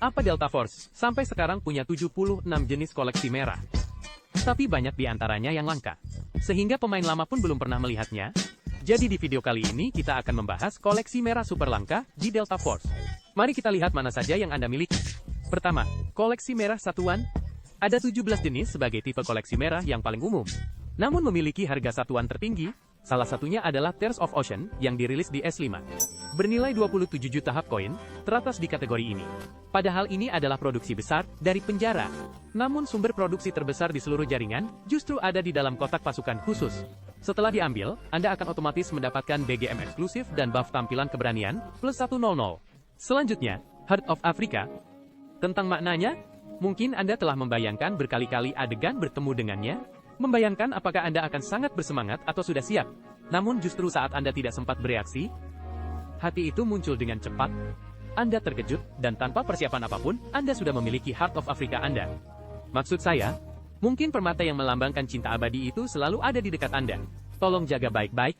Apa Delta Force sampai sekarang punya 76 jenis koleksi merah. Tapi banyak di antaranya yang langka. Sehingga pemain lama pun belum pernah melihatnya. Jadi di video kali ini kita akan membahas koleksi merah super langka di Delta Force. Mari kita lihat mana saja yang Anda miliki. Pertama, koleksi merah satuan. Ada 17 jenis sebagai tipe koleksi merah yang paling umum. Namun memiliki harga satuan tertinggi. Salah satunya adalah Tears of Ocean yang dirilis di S5. Bernilai 27 juta Hapcoin, teratas di kategori ini. Padahal ini adalah produksi besar dari penjara. Namun sumber produksi terbesar di seluruh jaringan justru ada di dalam kotak pasukan khusus. Setelah diambil, Anda akan otomatis mendapatkan BGM eksklusif dan buff tampilan keberanian plus 100. Selanjutnya, Heart of Africa. Tentang maknanya, mungkin Anda telah membayangkan berkali-kali adegan bertemu dengannya. Membayangkan apakah Anda akan sangat bersemangat atau sudah siap. Namun justru saat Anda tidak sempat bereaksi, hati itu muncul dengan cepat. Anda terkejut, dan tanpa persiapan apapun, Anda sudah memiliki Heart of Africa Anda. Maksud saya, mungkin permata yang melambangkan cinta abadi itu selalu ada di dekat Anda. Tolong jaga baik-baik.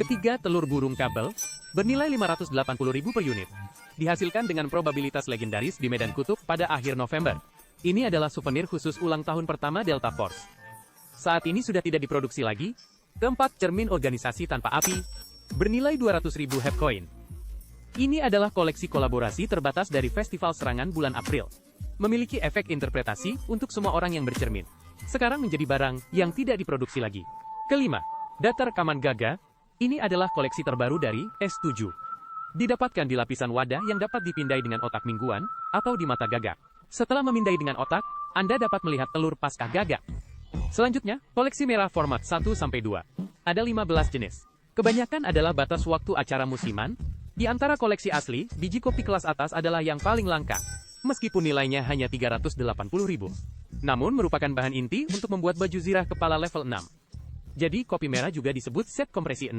Ketiga, telur burung kabel, bernilai 580.000 per unit. Dihasilkan dengan probabilitas legendaris di Medan Kutub pada akhir November. Ini adalah souvenir khusus ulang tahun pertama Delta Force. Saat ini sudah tidak diproduksi lagi. Keempat, cermin organisasi tanpa api, bernilai 200.000 Hapcoin. Ini adalah koleksi kolaborasi terbatas dari Festival Serangan bulan April. Memiliki efek interpretasi untuk semua orang yang bercermin. Sekarang menjadi barang yang tidak diproduksi lagi. Kelima, data rekaman Gaga. Ini adalah koleksi terbaru dari S7. Didapatkan di lapisan wadah yang dapat dipindai dengan otak mingguan atau di mata Gaga. Setelah memindai dengan otak, Anda dapat melihat telur paskah Gaga. Selanjutnya, koleksi merah format 1-2. Ada 15 jenis. Kebanyakan adalah batas waktu acara musiman. Di antara koleksi asli, biji kopi kelas atas adalah yang paling langka. Meskipun nilainya hanya 380.000. Namun merupakan bahan inti untuk membuat baju zirah kepala level 6. Jadi kopi merah juga disebut set kompresi 6.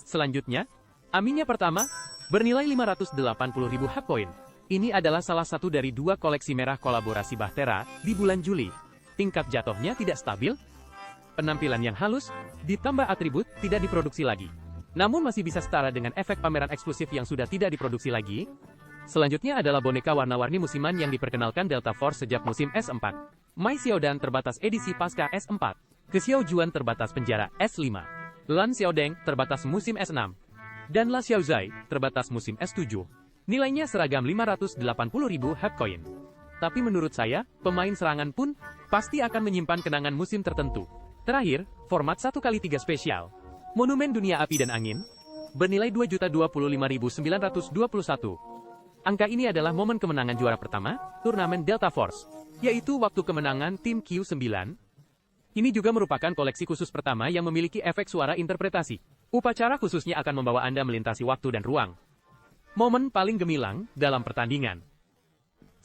Selanjutnya, Aminya pertama, bernilai 580.000 Hapcoin. Ini adalah salah satu dari dua koleksi merah kolaborasi Bahtera di bulan Juli. Tingkat jatuhnya tidak stabil, penampilan yang halus, ditambah atribut tidak diproduksi lagi. Namun masih bisa setara dengan efek pameran eksklusif yang sudah tidak diproduksi lagi. Selanjutnya adalah boneka warna-warni musiman yang diperkenalkan Delta Force sejak musim S4. Mai Xiaodan terbatas edisi pasca S4. Ke Xiaojuan terbatas penjara S5. Lan Xiaodeng terbatas musim S6. Dan La Xiaozai terbatas musim S7. Nilainya seragam 580.000 Hapcoin. Tapi menurut saya, pemain serangan pun pasti akan menyimpan kenangan musim tertentu. Terakhir, format 1x3 spesial. Monumen Dunia Api dan Angin, bernilai 2.025.921. Angka ini adalah momen kemenangan juara pertama, turnamen Delta Force, yaitu waktu kemenangan tim Q9. Ini juga merupakan koleksi khusus pertama yang memiliki efek suara interpretasi. Upacara khususnya akan membawa Anda melintasi waktu dan ruang. Momen paling gemilang dalam pertandingan.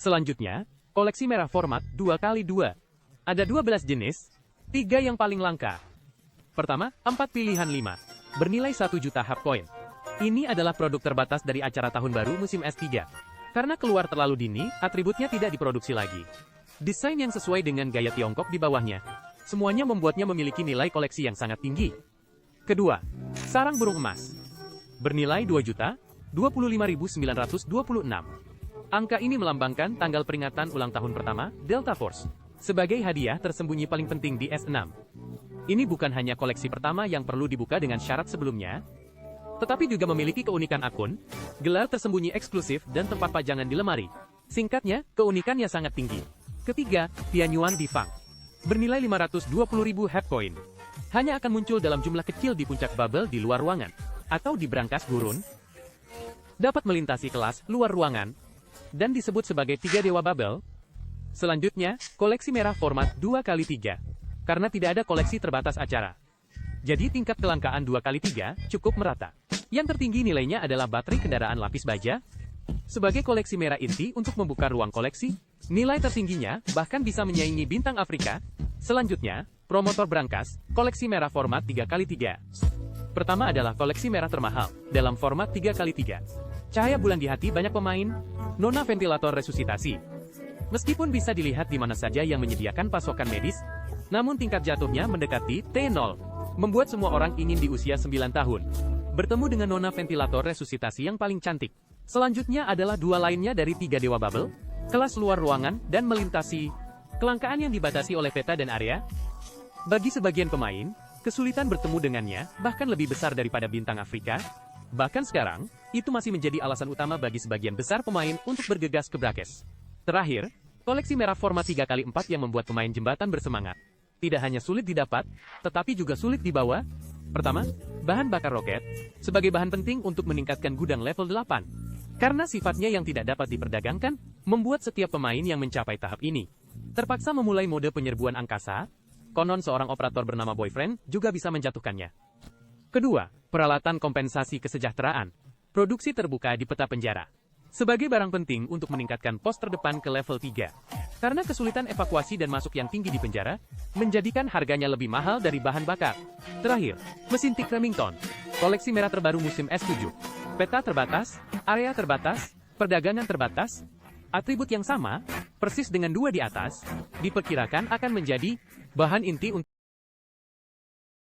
Selanjutnya, koleksi merah format 2x2. Ada 12 jenis, 3 yang paling langka. Pertama, 4 pilihan 5, bernilai 1 juta Hapcoin. Ini adalah produk terbatas dari acara tahun baru musim S3. Karena keluar terlalu dini, atributnya tidak diproduksi lagi. Desain yang sesuai dengan gaya Tiongkok di bawahnya. Semuanya membuatnya memiliki nilai koleksi yang sangat tinggi. Kedua, sarang burung emas. Bernilai 2.025.926. Angka ini melambangkan tanggal peringatan ulang tahun pertama Delta Force. Sebagai hadiah tersembunyi paling penting di S6. Ini bukan hanya koleksi pertama yang perlu dibuka dengan syarat sebelumnya, tetapi juga memiliki keunikan akun, gelar tersembunyi eksklusif dan tempat pajangan di lemari. Singkatnya, keunikannya sangat tinggi. Ketiga, Tianyuan Difang. Bernilai 520.000 Hapcoin. Hanya akan muncul dalam jumlah kecil di puncak bubble di luar ruangan, atau di brankas gurun. Dapat melintasi kelas luar ruangan, dan disebut sebagai 3 dewa bubble. Selanjutnya, koleksi merah format 2x3. Karena tidak ada koleksi terbatas acara. Jadi tingkat kelangkaan 2x3 cukup merata. Yang tertinggi nilainya adalah baterai kendaraan lapis baja. Sebagai koleksi merah inti untuk membuka ruang koleksi, nilai tertingginya bahkan bisa menyaingi bintang Afrika. Selanjutnya, promotor brankas, koleksi merah format 3x3. Pertama adalah koleksi merah termahal, dalam format 3x3. Cahaya bulan di hati banyak pemain, nona ventilator resusitasi. Meskipun bisa dilihat di mana saja yang menyediakan pasokan medis, namun tingkat jatuhnya mendekati T0, membuat semua orang ingin di usia 9 tahun. Bertemu dengan nona ventilator resusitasi yang paling cantik. Selanjutnya adalah dua lainnya dari 3 Dewa Bubble, kelas luar ruangan dan melintasi kelangkaan yang dibatasi oleh peta dan area. Bagi sebagian pemain, kesulitan bertemu dengannya bahkan lebih besar daripada bintang Afrika. Bahkan sekarang, itu masih menjadi alasan utama bagi sebagian besar pemain untuk bergegas ke Brakes. Terakhir, koleksi merah forma 3x4 yang membuat pemain jembatan bersemangat. Tidak hanya sulit didapat, tetapi juga sulit dibawa. Pertama, bahan bakar roket, sebagai bahan penting untuk meningkatkan gudang level 8. Karena sifatnya yang tidak dapat diperdagangkan, membuat setiap pemain yang mencapai tahap ini terpaksa memulai mode penyerbuan angkasa. Konon seorang operator bernama Boyfriend juga bisa menjatuhkannya. Kedua, peralatan kompensasi kesejahteraan, produksi terbuka di peta penjara. Sebagai barang penting untuk meningkatkan pos terdepan ke level 3. Karena kesulitan evakuasi dan masuk yang tinggi di penjara, menjadikan harganya lebih mahal dari bahan bakar. Terakhir, mesin tik Remington, koleksi merah terbaru musim S7. Peta terbatas, area terbatas, perdagangan terbatas, atribut yang sama, persis dengan 2 di atas, diperkirakan akan menjadi bahan inti untuk